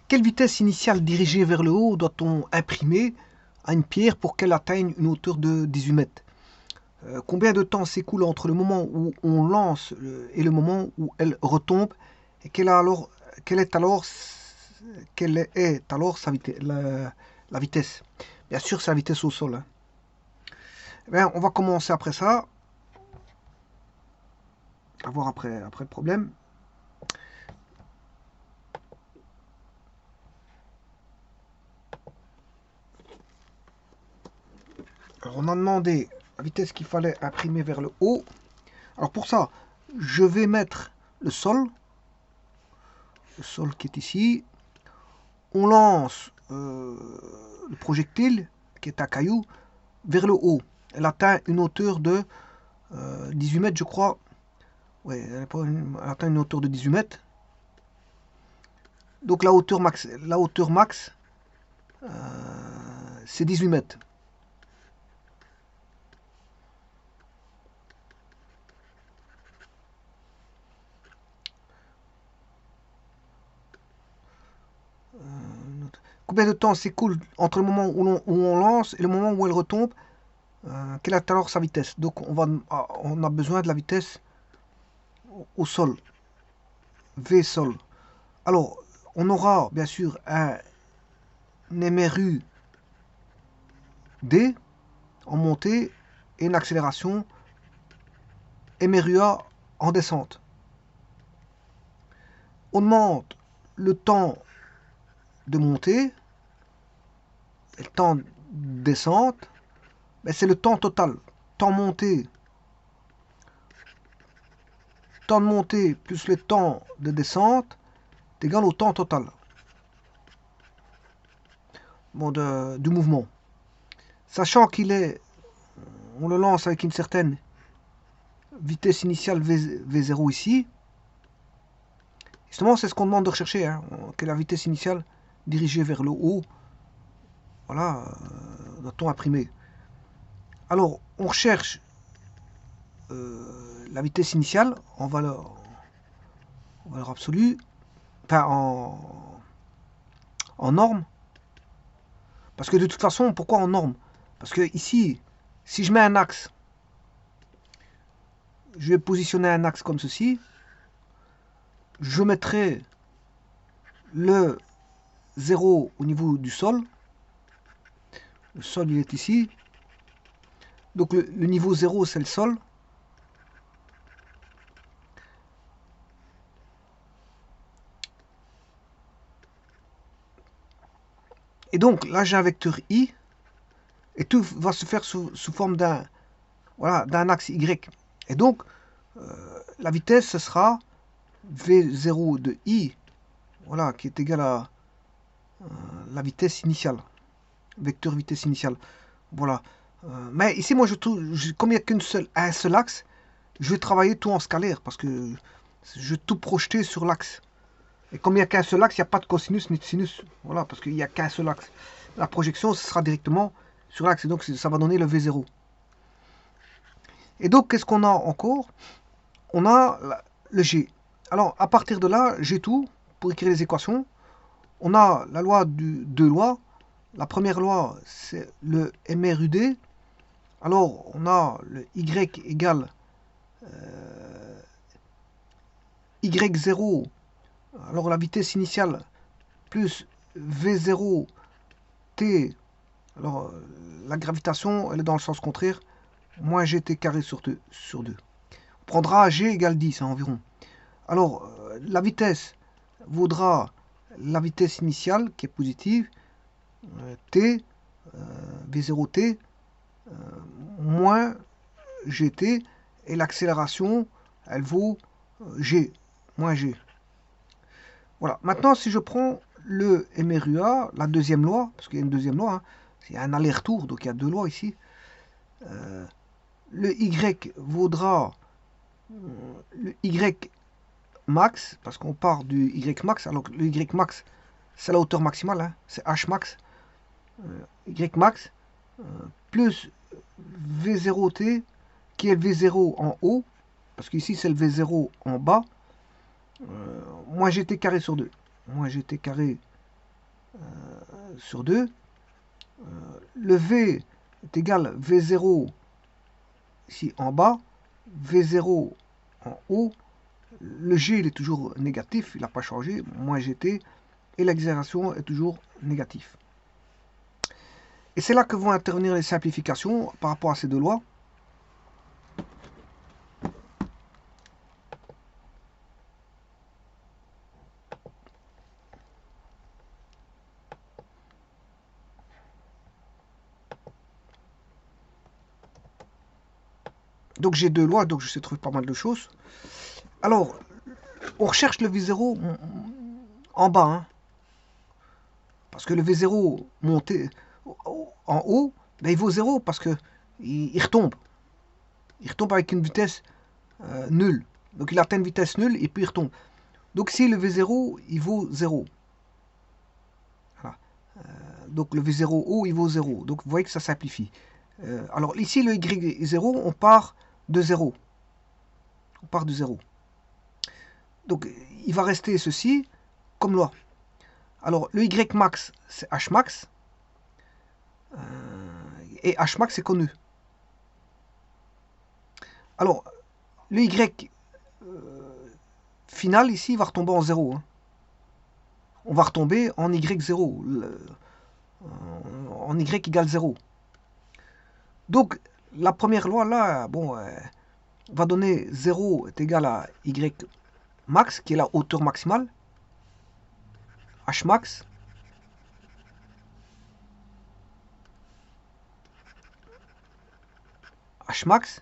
Quelle vitesse initiale dirigée vers le haut doit-on imprimer à une pierre pour qu'elle atteigne une hauteur de 18 mètres? Combien de temps s'écoule entre le moment où on lance et le moment où elle retombe? Et quelle est alors, sa vitesse, la vitesse? Bien sûr, c'est la vitesse au sol, hein. Eh bien, on va commencer après ça, à voir après le problème. Alors, on a demandé la vitesse qu'il fallait imprimer vers le haut. Alors pour ça, je vais mettre le sol qui est ici. On lance le projectile, qui est un caillou, vers le haut. Elle atteint une hauteur de 18 mètres, je crois. Ouais, elle atteint une hauteur de 18 mètres. Donc la hauteur max, c'est 18 mètres. Combien de temps s'écoule entre le moment où on lance et le moment où elle retombe? Quelle est alors sa vitesse? Donc on a besoin de la vitesse au sol, V sol. Alors, on aura bien sûr un MRU D en montée et une accélération MRUA en descente. On demande le temps de montée et le temps de descente. Mais c'est le temps total. Temps de montée plus le temps de descente est égal au temps total du mouvement. Sachant on le lance avec une certaine vitesse initiale V0 ici. Justement, c'est ce qu'on demande de rechercher, hein, quelle est la vitesse initiale dirigée vers le haut. Voilà, doit-on imprimer. Alors, on recherche la vitesse initiale en valeur absolue, enfin en norme. Parce que de toute façon, pourquoi en norme? Parce que ici, si je mets un axe, je vais positionner un axe comme ceci, je mettrai le 0 au niveau du sol. Le sol, il est ici. Donc le niveau 0, c'est le sol. Et donc là, j'ai un vecteur i. Et tout va se faire sous forme d'un axe y. Et donc, la vitesse, ce sera v0 de i, voilà, qui est égal à la vitesse initiale. Vecteur vitesse initiale. Voilà. Mais ici, moi, comme il n'y a un seul axe, je vais travailler tout en scalaire parce que je vais tout projeter sur l'axe. Et comme il n'y a qu'un seul axe, il n'y a pas de cosinus ni de sinus. Voilà, parce qu'il n'y a qu'un seul axe. La projection, ce sera directement sur l'axe. Et donc, ça va donner le V0. Et donc, qu'est-ce qu'on a encore? On a le G. Alors, à partir de là, j'ai tout pour écrire les équations. On a la loi deux lois. La première loi, c'est le MRUD. Alors, on a le Y égale Y0. Alors, la vitesse initiale plus V0 T. Alors, la gravitation, elle est dans le sens contraire. Moins gt carré sur 2. On prendra g égale 10 environ. Alors, la vitesse vaudra la vitesse initiale qui est positive, t, v0t, moins gt, et l'accélération, elle vaut g, moins g. Voilà. Maintenant, si je prends le MRUA, la deuxième loi, parce qu'il y a une deuxième loi, hein, il y a un aller-retour, donc il y a deux lois ici. Le Y vaudra le Y max, parce qu'on part du Y max, alors que le Y max, c'est la hauteur maximale, hein, c'est H max, Y max, plus V0T, qui est le V0 en haut, parce qu'ici c'est le V0 en bas, moins GT carré sur 2. Moins GT carré sur 2. Le V est égal à V0 ici en bas, V0 en haut. Le G il est toujours négatif, il n'a pas changé, moins GT, et l'accélération est toujours négative. Et c'est là que vont intervenir les simplifications par rapport à ces deux lois. Donc j'ai deux lois, donc je sais trouver pas mal de choses. Alors, on recherche le V0 en bas, hein, parce que le V0 monté en haut, ben, il vaut 0 parce que il retombe. Il retombe avec une vitesse nulle. Donc il atteint une vitesse nulle et puis il retombe. Donc ici le V0 il vaut 0. Voilà. Donc le V0 haut il vaut 0. Donc vous voyez que ça simplifie. Alors ici le Y0 on part de 0. On part de 0. Donc il va rester ceci comme loi. Alors le Y max c'est H max. Et H max est connu. Alors le Y final ici va retomber en 0. Hein. On va retomber en Y0. En Y égale 0. Donc la première loi là, bon, va donner 0 est égal à Y max, qui est la hauteur maximale, H max, H max,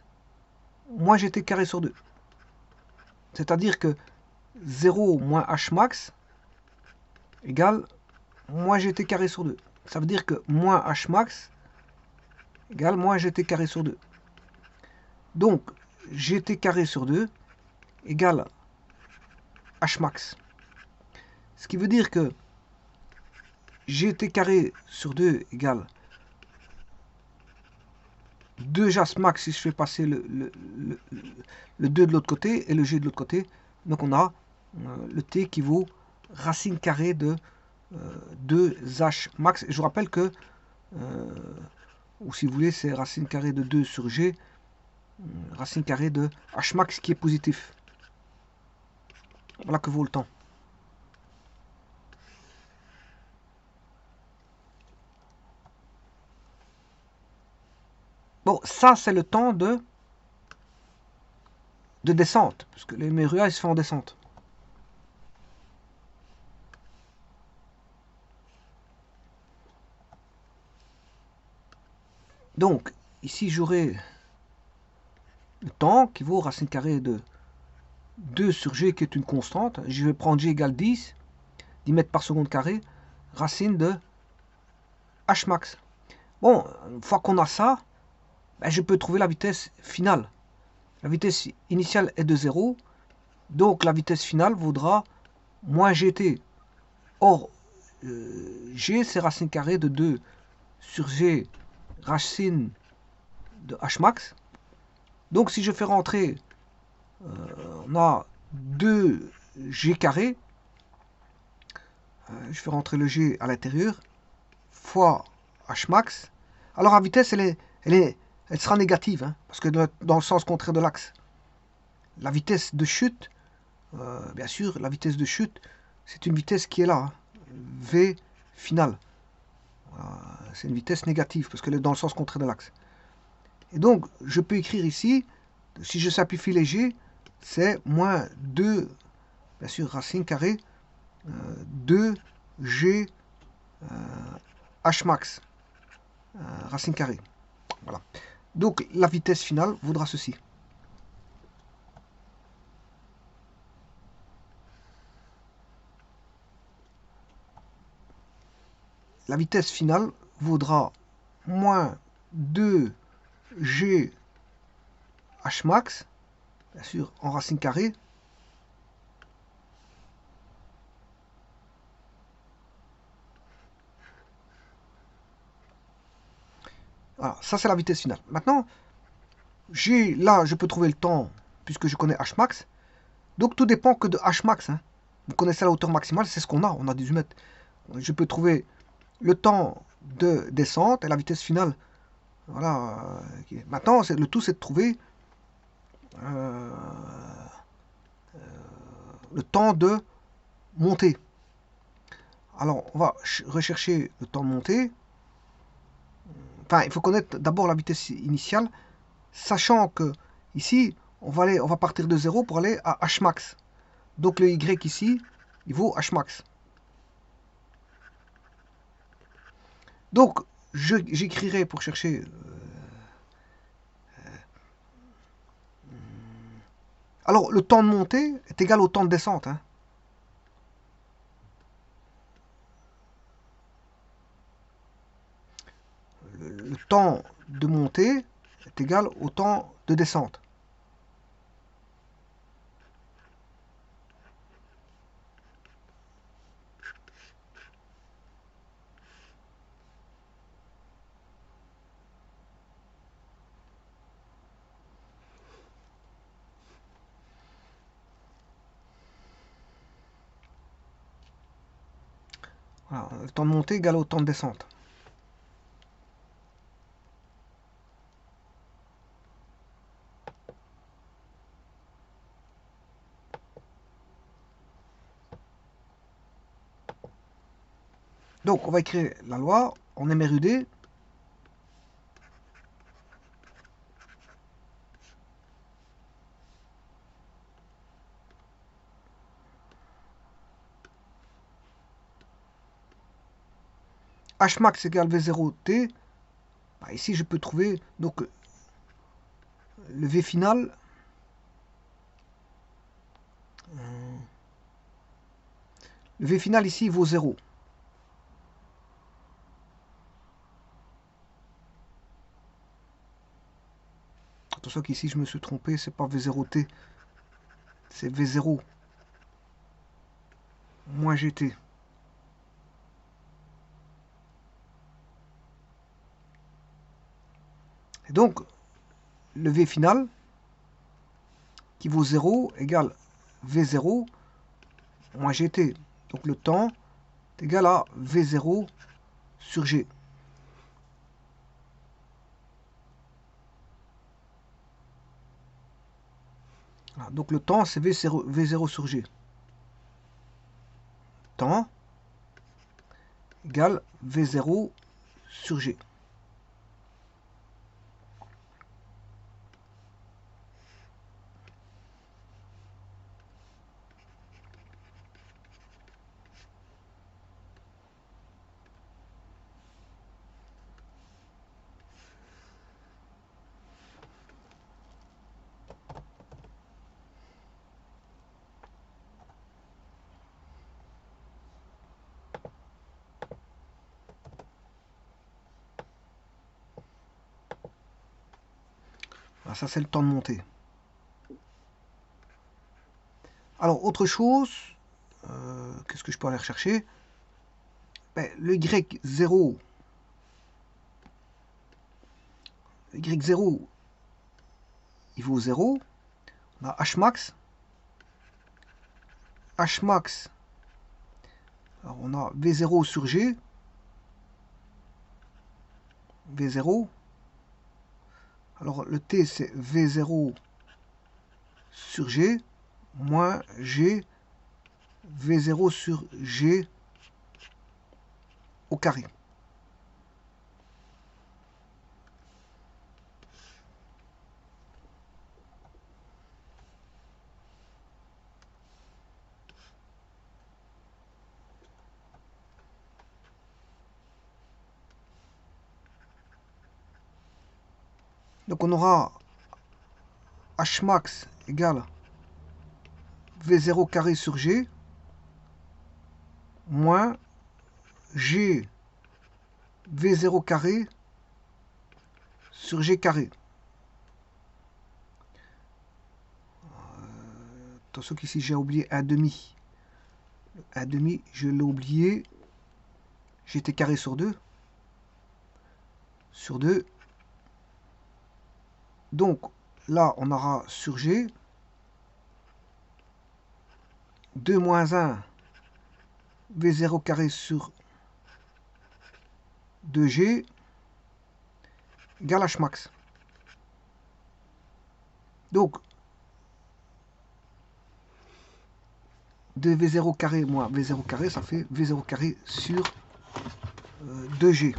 moins GT carré sur 2. C'est-à-dire que 0 moins H max égale moins GT carré sur 2. Ça veut dire que moins H max égale moins GT carré sur 2. Donc, GT carré sur 2 égale H max. Ce qui veut dire que GT carré sur 2 égale 2 jas max si je fais passer le 2 de l'autre côté et le G de l'autre côté. Donc on a le T qui vaut racine carrée de 2H max. Et je vous rappelle que, ou si vous voulez, c'est racine carrée de 2 sur G, racine carrée de H max qui est positif. Voilà que vaut le temps. Bon, ça c'est le temps de descente, parce que les MERUA ils se font en descente. Donc, ici j'aurai le temps qui vaut racine carrée de 2 sur G qui est une constante. Je vais prendre G égale 10 mètres par seconde carré, racine de H max. Bon, une fois qu'on a ça, ben, je peux trouver la vitesse finale. La vitesse initiale est de 0, donc la vitesse finale vaudra moins GT. Or, G c'est racine carrée de 2 sur G racine de H max. Donc si je fais rentrer, on a 2G carré, je fais rentrer le G à l'intérieur, fois H max. Alors la vitesse, elle sera négative, hein, parce que dans le sens contraire de l'axe. La vitesse de chute, bien sûr, la vitesse de chute, c'est une vitesse qui est là, hein, V final. C'est une vitesse négative, parce qu'elle est dans le sens contraire de l'axe. Et donc, je peux écrire ici, si je simplifie les G, c'est moins 2, bien sûr, racine carrée, 2G H max, racine carrée. Voilà. Donc, la vitesse finale vaudra ceci. La vitesse finale vaudra moins 2G H max, bien sûr, en racine carrée, voilà, ça c'est la vitesse finale. Maintenant, là, je peux trouver le temps, puisque je connais H max. Donc tout dépend que de H max. Hein. Vous connaissez la hauteur maximale, c'est ce qu'on a. On a 18 mètres. je peux trouver le temps de descente et la vitesse finale. Voilà. Maintenant, le tout, c'est de trouver euh, le temps de montée. Alors, on va rechercher le temps de montée. Enfin, il faut connaître d'abord la vitesse initiale, sachant que ici, on va partir de 0 pour aller à Hmax. Donc le Y ici, il vaut Hmax. Donc, j'écrirai pour chercher... alors, le temps de montée est égal au temps de descente. Hein. Le temps de montée est égal au temps de descente. Voilà, le temps de montée égale au temps de descente. Donc, on va écrire la loi en MRUD. Hmax égale V0T. Bah, ici, je peux trouver donc le V final. Le V final ici vaut 0. Attention qu'ici je me suis trompé, c'est pas V0T, c'est V0 moins GT. Et donc, le V final, qui vaut 0, égale V0 moins GT. Donc le temps est égal à V0 sur G. Voilà, donc le temps, c'est V0 sur G. Temps égale V0 sur G. Voilà, ça c'est le temps de montée. Alors, autre chose, qu'est-ce que je peux aller rechercher? Ben, le Y0, il vaut 0. On a Hmax. Hmax, alors on a V0 sur G. V0. Alors le T c'est V0 sur G moins G V0 sur G au carré. Donc on aura Hmax égale V0 carré sur G moins G V0 carré sur G carré. Attention qu'ici j'ai oublié un demi. Un demi, je l'ai oublié. J'étais carré sur 2. Sur 2. Donc là, on aura sur G 2 moins 1 V0 carré sur 2G égale H max. Donc, de V0 carré moins V0 carré, ça fait V0 carré sur 2G.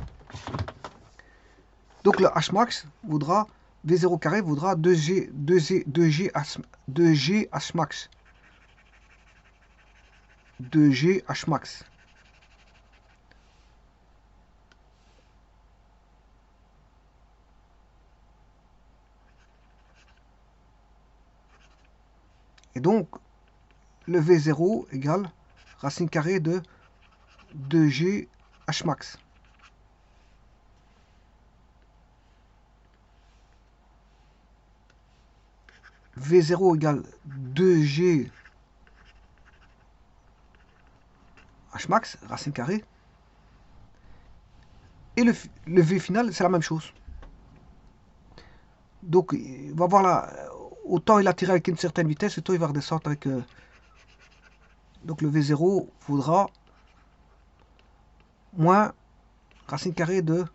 Donc le H max voudra, V0 carré voudra 2G H max. 2G H max. Et donc, le V0 égale racine carrée de 2G H max. V0 égale 2G H max, racine carrée. Et le V final, c'est la même chose. Donc, on va voir là, autant il a tiré avec une certaine vitesse, autant il va redescendre avec... donc le V0 vaudra moins racine carrée de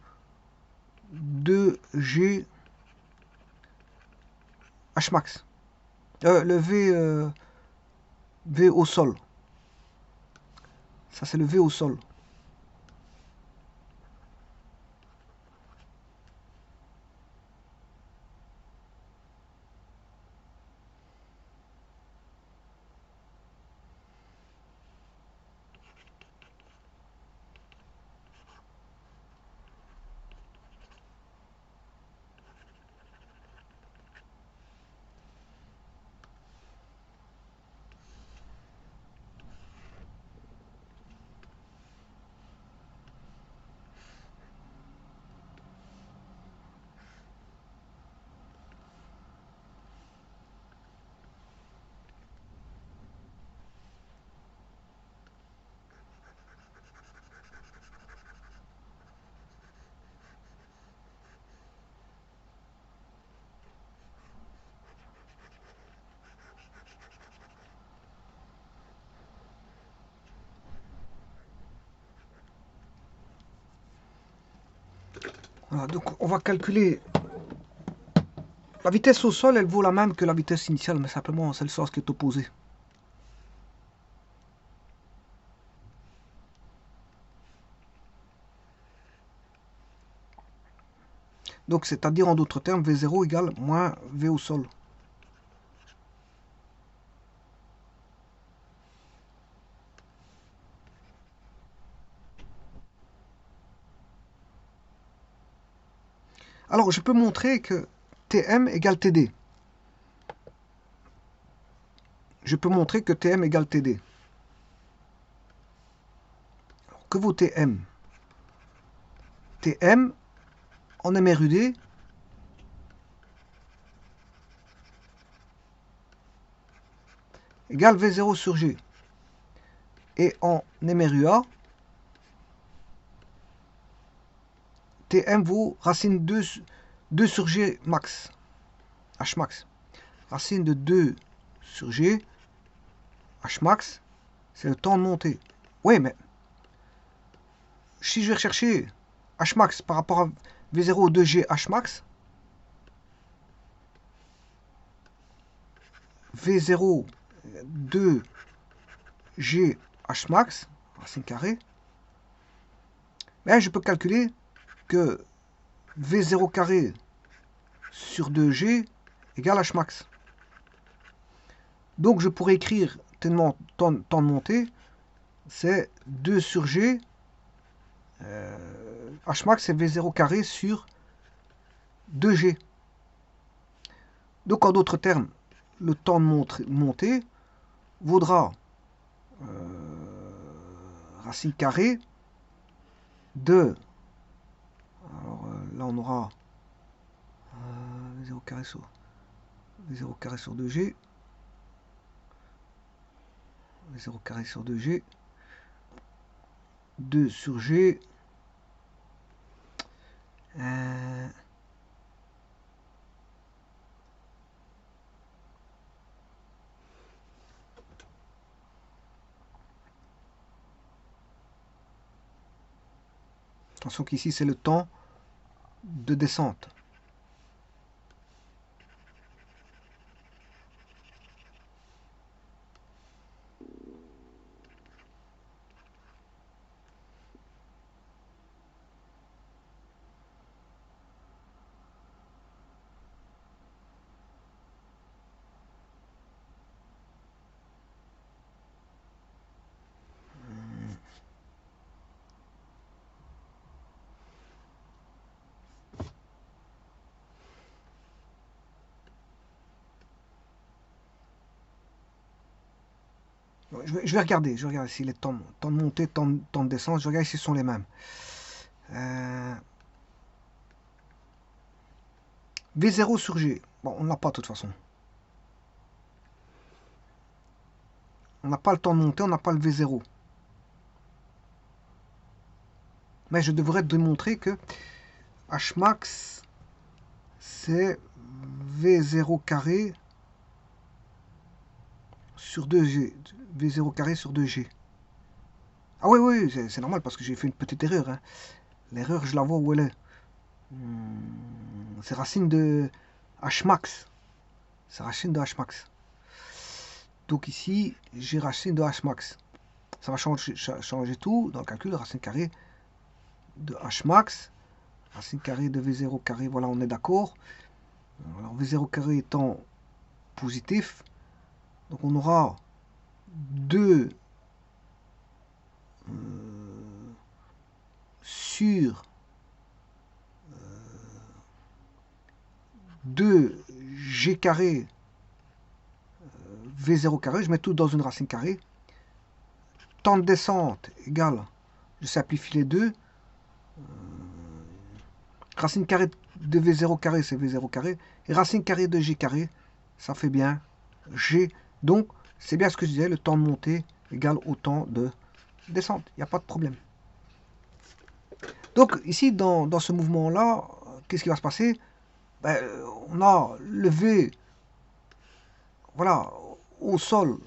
2G H max. Le V au sol. Ça, c'est le V au sol. Voilà, donc on va calculer la vitesse au sol, elle vaut la même que la vitesse initiale, mais simplement c'est le sens qui est opposé. Donc c'est-à-dire en d'autres termes, V0 égale moins V au sol. Alors je peux montrer que Tm égale Td. Je peux montrer que Tm égale Td. Alors, que vaut Tm? Tm en MRUD égale V0 sur G. Et en MRUA, Tm vaut racine 2 sur G max. H max. Racine de 2 sur G, H max, c'est le temps de montée. Oui, mais si je vais rechercher H max par rapport à V0 2G H max, V0 2G H max, racine carrée, mais je peux calculer que V0 carré sur 2G égale H max. Donc je pourrais écrire temps de montée, c'est 2 sur G, H max c'est V0 carré sur 2G. Donc en d'autres termes, le temps de montée vaudra racine carrée de... Alors là on aura V0 carré sur V0 carré sur 2G. V0 carré sur 2G. 2 sur G. Attention qu'ici, c'est le temps de descente. Je vais regarder si les temps de montée, temps de descente, je regarde si ce sont les mêmes. V0 sur G. Bon, on n'a pas de toute façon. On n'a pas le temps de monter, on n'a pas le V0. Mais je devrais démontrer que Hmax, c'est V0 carré sur 2G. V0 carré sur 2G. Ah oui, oui, c'est normal parce que j'ai fait une petite erreur. Hein. L'erreur, je la vois où elle est. C'est racine de Hmax. C'est racine de Hmax. Donc ici, j'ai racine de Hmax. Ça va changer tout dans le calcul. Racine carrée de Hmax. Racine carrée de V0 carré. Voilà, on est d'accord. Alors V0 carré étant positif. Donc on aura 2 sur 2G carré V0 carré, je mets tout dans une racine carrée. Temps de descente égale, je simplifie les deux. Racine carrée de V0 carré, c'est V0 carré. Et racine carrée de G carré, ça fait bien G. Donc, c'est bien ce que je disais, le temps de montée égale au temps de descente. Il n'y a pas de problème. Donc, ici, dans ce mouvement-là, qu'est-ce qui va se passer? Ben, on a le V, voilà, au sol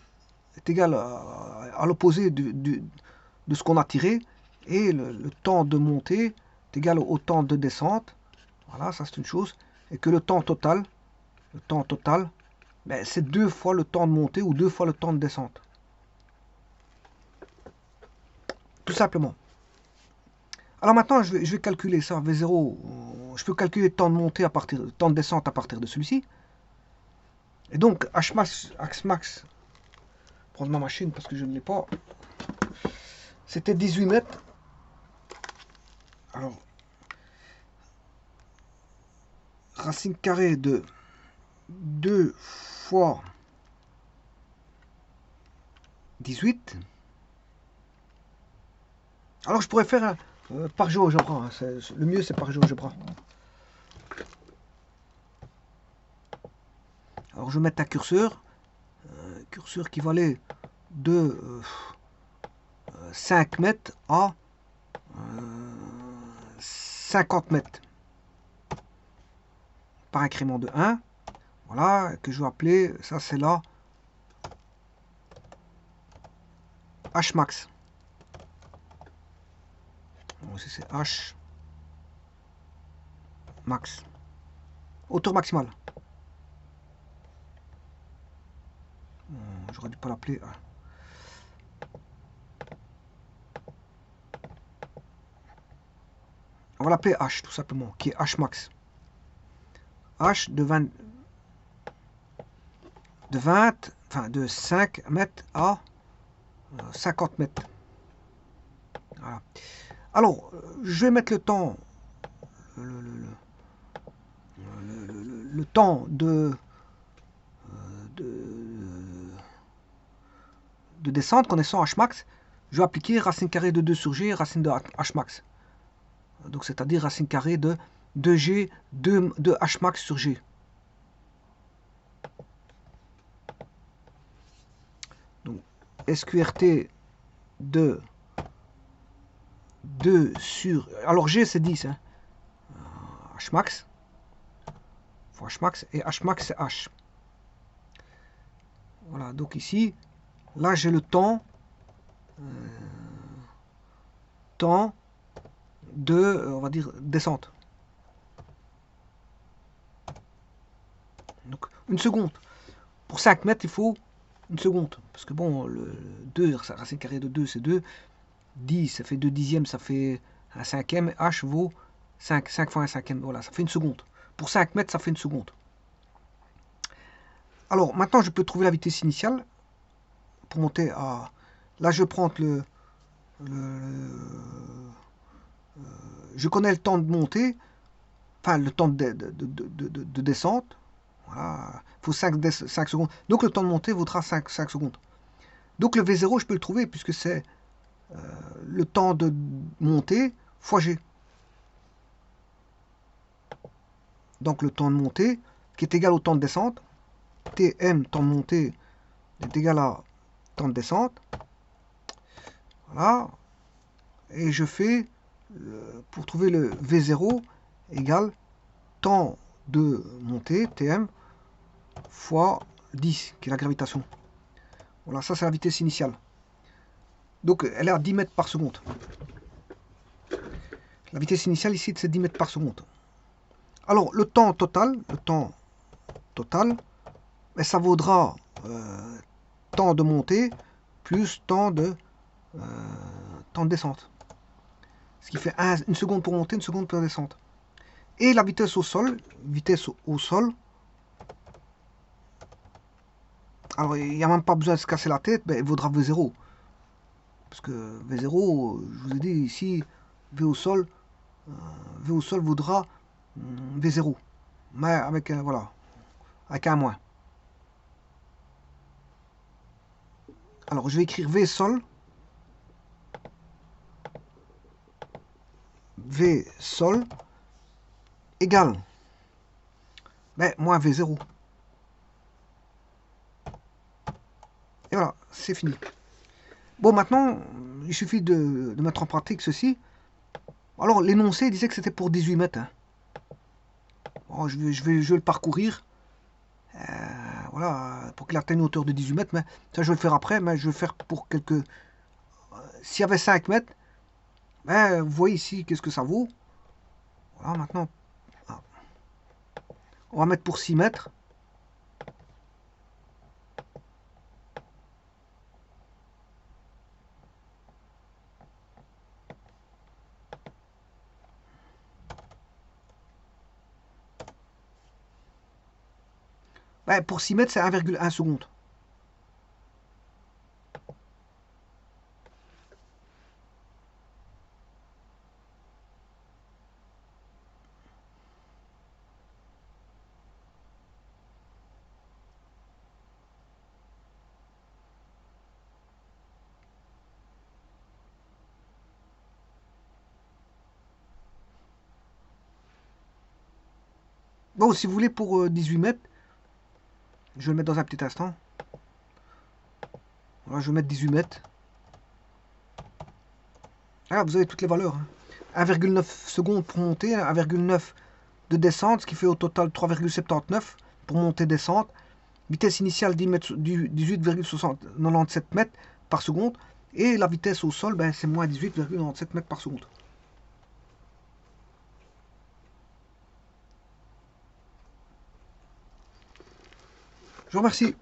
est égal à l'opposé de ce qu'on a tiré, et le temps de montée est égal au temps de descente. Voilà, ça c'est une chose. Et que le temps total, ben, c'est 2 fois le temps de montée ou 2 fois le temps de descente. Tout simplement. Alors maintenant, je vais calculer ça, V0. Je peux calculer le temps de montée temps de descente à partir de celui-ci. Et donc, Hmax, prendre ma machine parce que je ne l'ai pas. C'était 18 mètres. Alors, racine carrée de 2 fois 18. Alors, je pourrais faire par GeoGebra. Hein. Le mieux, c'est par GeoGebra. Alors, je vais mettre un curseur. Curseur qui va aller de 5 mètres à 50 mètres. Par incrément de 1. Voilà, que je vais appeler, ça c'est là Hmax. Bon, ici c'est Hmax. Hauteur maximale. J'aurais dû pas l'appeler. On va l'appeler H tout simplement, qui est Hmax. H de 5 mètres à 50 mètres. Voilà. Alors, je vais mettre le temps, le temps de descente, connaissant Hmax, je vais appliquer racine carrée de 2 sur G, racine de Hmax. Donc, c'est-à-dire racine carrée de 2G de Hmax sur G. Donc, SQRT de 2 sur... Alors, G, c'est 10. Hein. Hmax. Fois Hmax. Et Hmax, c'est H. Voilà, donc ici, là, j'ai le temps de, on va dire, descente. Donc, une seconde. Pour 5 mètres, il faut une seconde. Parce que bon, le 2, racine carrée de 2, c'est 2. 10, ça fait 2 dixièmes, ça fait un cinquième. H vaut 5 fois un cinquième. Voilà, ça fait une seconde. Pour 5 mètres, ça fait une seconde. Alors, maintenant, je peux trouver la vitesse initiale pour monter à... Là, je prends je connais le temps de montée, enfin, le temps de descente. Voilà, il faut 5 secondes. Donc, le temps de montée vaudra 5 secondes. Donc, le V0, je peux le trouver puisque c'est le temps de montée fois G. Donc, le temps de montée qui est égal au temps de descente. Tm, temps de montée, est égal à temps de descente. Voilà. Et je fais, pour trouver le V0, égale temps de montée, Tm, fois 10, qui est la gravitation. Voilà, ça c'est la vitesse initiale. Donc elle est à 10 mètres par seconde. La vitesse initiale ici, c'est 10 mètres par seconde. Alors, le temps total, ben, ça vaudra temps de montée plus temps de descente. Ce qui fait une seconde pour monter, une seconde pour descendre. Et la vitesse au sol, alors il n'y a même pas besoin de se casser la tête, ben, il vaudra V0. Parce que V0, je vous ai dit ici, V au sol vaudra V0. Mais avec, voilà, avec un moins. Alors je vais écrire V sol. V sol égale moins V0. Et voilà, c'est fini. Bon, maintenant, il suffit de mettre en pratique ceci. Alors, l'énoncé disait que c'était pour 18 mètres. Hein. Bon, je vais le parcourir. Voilà, pour qu'il atteigne une hauteur de 18 mètres. Mais ça, je vais le faire après. Mais je vais le faire pour quelques... S'il y avait 5 mètres, vous voyez ici, qu'est-ce que ça vaut. Voilà, maintenant, on va mettre pour 6 mètres. Pour 6 mètres, c'est 1,1 seconde. Bon, si vous voulez, pour 18 mètres, je vais le mettre dans un petit instant. Voilà, je vais mettre 18 mètres. Ah, vous avez toutes les valeurs. Hein. 1,9 secondes pour monter, 1,9 de descente, ce qui fait au total 3,79 pour monter descente. Vitesse initiale 18,97 mètres par seconde. Et la vitesse au sol, c'est moins 18,97 mètres par seconde. Je vous remercie.